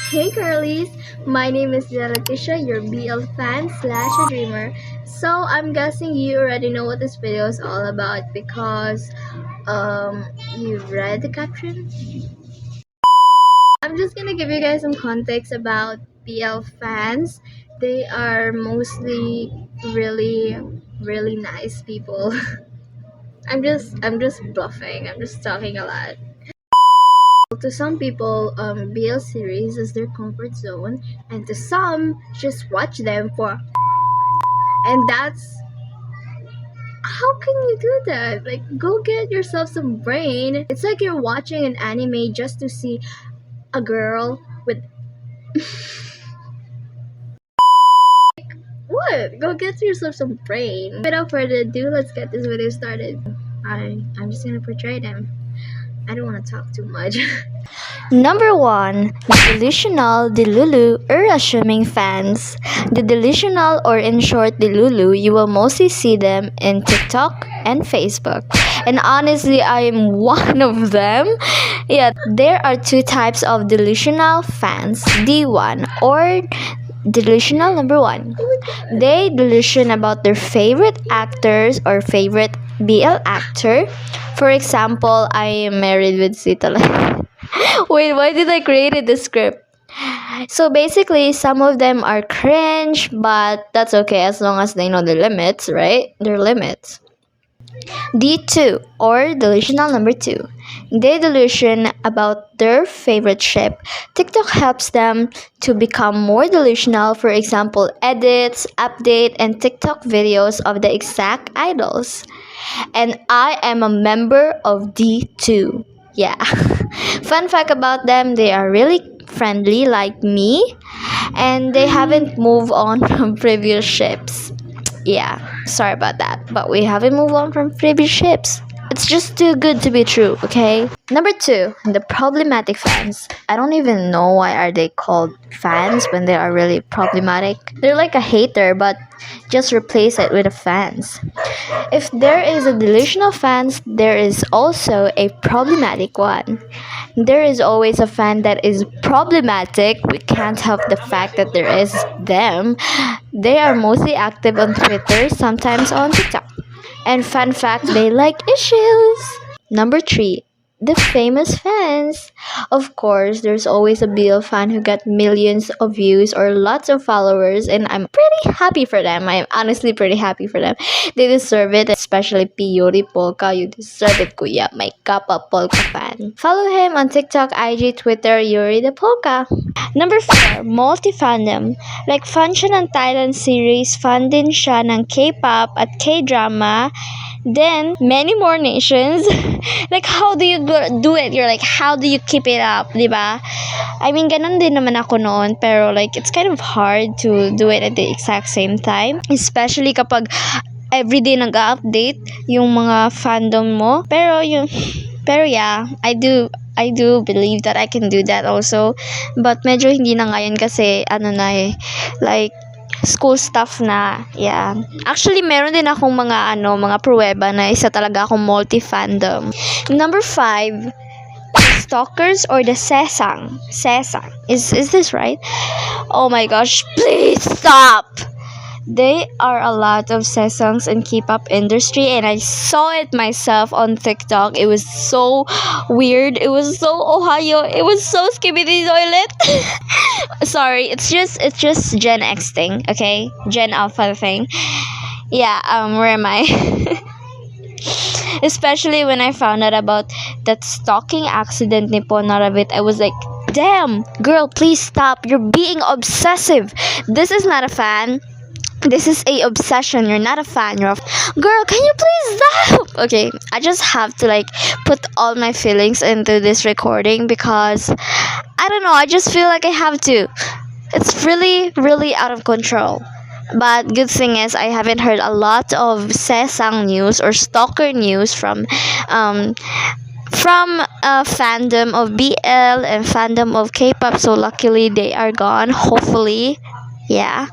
Hey girlies, my name is Leticia, your BL fan slash a dreamer. So I'm guessing you already know what this video is all about because you read the caption. I'm just gonna give you guys some context about BL fans. They are mostly really nice people. I'm just bluffing. I'm just talking a lot. To some people, BL series is their comfort zone, and to some, just watch them for. And that's how can you do that? Like, go get yourself some brain. It's like you're watching an anime just to see a girl with. What? Go get yourself some brain. Without further ado, let's get this video started. I'm just gonna portray them. I don't want to talk too much. Number 1. Delusional Delulu or assuming fans. The delusional, or in short Delulu, you will mostly see them in TikTok and Facebook. And honestly, I am one of them. Yeah, there are two types of delusional fans. D1 or delusional number 1. They delusion about their favorite actors or favorite BL actor. For example, I am married with Sita. Wait, why did I create the script? So basically, some of them are cringe, but that's okay as long as they know the limits, right? Their limits. D2 or delusional number 2. They delusion about their favorite ship. TikTok helps them to become more delusional. For example, edits, update, and TikTok videos of the exact idols. And I am a member of D2. Yeah. Fun fact about them, they are really friendly like me, and they haven't moved on from previous ships. Yeah, sorry about that, but we haven't moved on from previous ships. It's just too good to be true, okay? Number 2, the problematic fans. I don't even know why are they called fans when they are really problematic. They're like a hater, but just replace it with a fans. If there is a delusional fans, there is also a problematic one. There is always a fan that is problematic. We can't help the fact that there is them. They are mostly active on Twitter, sometimes on TikTok. And fun fact, they like issues. Number 3, the famous fans. Of course, there's always a BL fan who got millions of views or lots of followers, and I'm pretty happy for them. I'm honestly pretty happy for them. They deserve it, especially P. Yuri Polka. You deserve it, kuya. My kappa Polka fan. Follow him on TikTok, IG, Twitter, Yuri the Polka. Number 4, multi-fandom. Like fan siya ng Thailand series, fan din siya ng K-pop at K-drama, then many more nations. Like, how do you do it? You're like, how do you keep it up, diba? I mean, ganun din naman ako noon, pero like, it's kind of hard to do it at the exact same time. Especially kapag everyday nag-update yung mga fandom mo. Pero yeah, I do believe that I can do that also. But medyo hindi na ngayon kasi like school stuff na. Yeah. Actually, meron din akong mga pruweba na isa talaga akong multi-fandom. Number 5, the stalkers or the sesang. Sesang. Is this right? Oh my gosh, please stop. They are a lot of sesangs in K-pop industry, and I saw it myself on TikTok. It was so weird. It was so Ohio. It was so skibidi toilet. Sorry, it's just Gen X thing, okay? Gen Alpha thing. Yeah, where am I? Especially when I found out about that stalking accident ni Ponaravit, I was like, damn, girl, please stop. You're being obsessive. This is not a fan. This is a obsession. You're not a fan. You're girl, can you please stop? Okay, I just have to like put all my feelings into this recording because I don't know, I just feel like I have to. It's really out of control. But good thing is I haven't heard a lot of sesang news or stalker news from fandom of BL and fandom of K-pop, so luckily they are gone, hopefully. Yeah.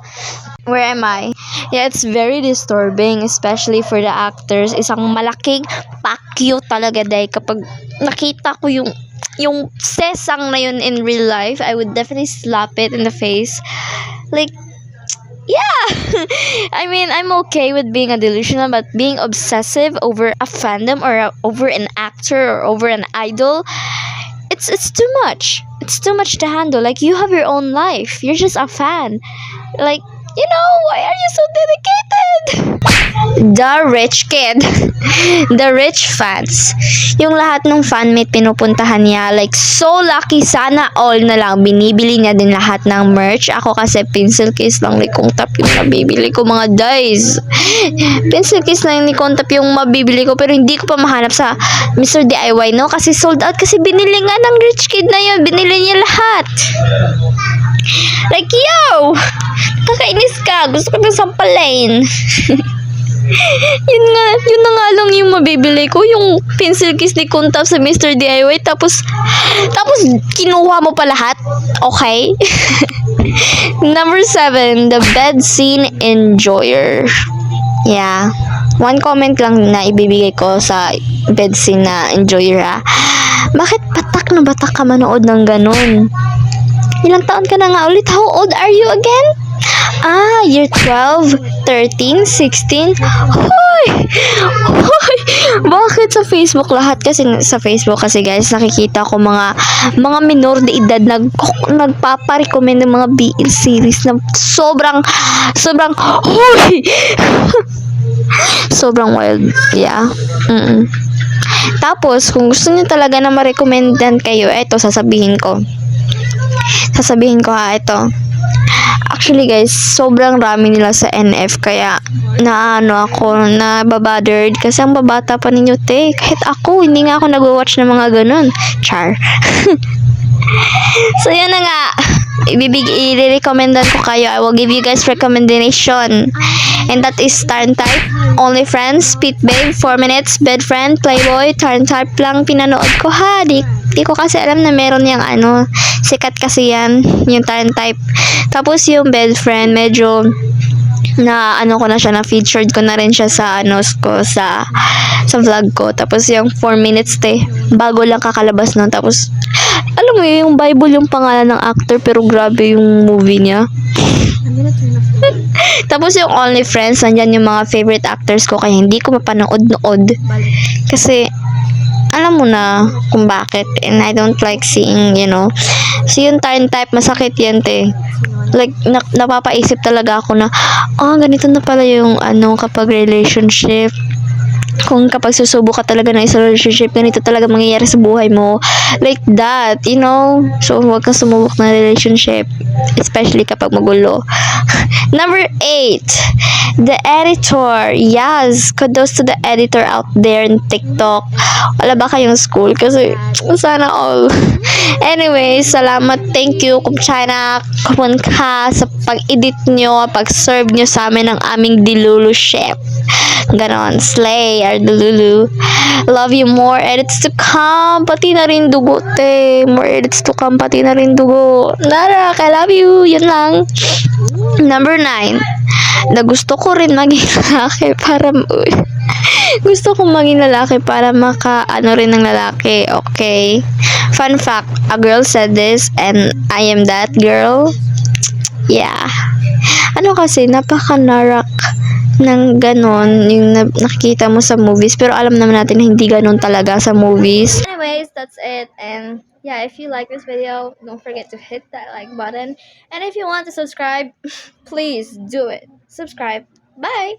Where am I? Yeah, it's very disturbing, especially for the actors. Isang malaking pakyo talaga day kapag nakita ko yung yung sesang na yun in real life, I would definitely slap it in the face. Like, yeah. I mean, I'm okay with being a delusional, but being obsessive over a fandom or over an actor or over an idol, it's too much. It's too much to handle. Like, you have your own life. You're just a fan. Like, why are you so dedicated? The rich kid. The rich fans. Yung lahat ng fanmate pinupuntahan niya, like, so lucky, sana all na lang. Binibili niya din lahat ng merch. Ako kasi pencil case lang ni Kong Tap yung nabibili ko, mga guys. Pencil case lang ni Kong Tap yung mabibili ko, pero hindi ko pa mahanap sa Mr. DIY, no? Kasi sold out, kasi binili nga ng rich kid na yun. Binili niya lahat. Like, yo! Kakainis ka. Gusto ko na sampalin. Yun na nga lang yung mabibili ko, yung pencil case ni Kuntap sa Mr. DIY, tapos kinuha mo pa lahat. Okay? Number 7, the bed scene enjoyer. Yeah. One comment lang na ibibigay ko sa bed scene na enjoyer, ha. Bakit batak na batak ka manood ng ganun? Ilang taon ka na nga ulit? How old are you again? Year 12, 13, 16. Hoy! Hoy! Bakit sa Facebook lahat? Kasi sa Facebook kasi, guys, nakikita ko mga minor de edad nagpapa-recommend ng mga BL series na sobrang hoy! Sobrang wild. Yeah. Tapos, kung gusto niyo talaga na ma-recommendan kayo, eto, sasabihin ko ito. Actually, guys, sobrang rami nila sa NF, kaya nababothered kasi ang babata pa ninyo, te. Kahit ako, hindi nga ako nag-watch ng mga ganun. Char. So, yun na nga. I-recommendan ko kayo. I will give you guys recommendation. And that is Turn Type, Only Friends, Pit Babe, 4 Minutes, Bed Friend, Playboy, Turn Type lang pinanood ko, ha. Di ko kasi alam na meron yung sikat kasi yan, yung Turn Type. Tapos yung Bed Friend, medyo na ko na siya, na featured ko na rin siya sa sa vlog ko. Tapos yung 4 Minutes, bago lang kakalabas nun. Tapos alam mo yung Bible yung pangalan ng actor, pero grabe yung movie niya. Tapos yung Only Friends, nandyan yung mga favorite actors ko, kaya hindi ko mapanood-nood kasi alam mo na kung bakit, and I don't like seeing, so yung Turn Type, masakit yan, te. Like, napapaisip talaga ako na, ganito na pala yung kapag relationship. Kung kapag susubok ka talaga ng isang relationship, ganito talaga mangyayari sa buhay mo. Like that, So, huwag kang sumubok ng relationship. Especially kapag magulo. Number 8, the editor. Yes, kudos to the editor out there in TikTok. Wala ba kayong school? Kasi, sana all. Anyway, salamat. Thank you, China, kumun ka sa pag-edit nyo, pag-serve nyo sa amin ng aming Dilulu chef. Ganon. Slay, our Dilulu. Love you. More edits to come. Pati na rin dugo, te. More edits to come. Pati na rin dugo. Narak, I love you. Yun lang. Number 9. Na gusto ko rin maging lalaki para gusto kong maging lalaki para rin ng lalaki. Okay. Fun fact, a girl said this and I am that girl. Yeah. Kasi napaka-narak ng ganon yung nakikita mo sa movies, pero alam naman natin na hindi ganon talaga sa movies. Anyways, that's it. And yeah, if you like this video, don't forget to hit that like button. And if you want to subscribe, please do it. Subscribe. Bye!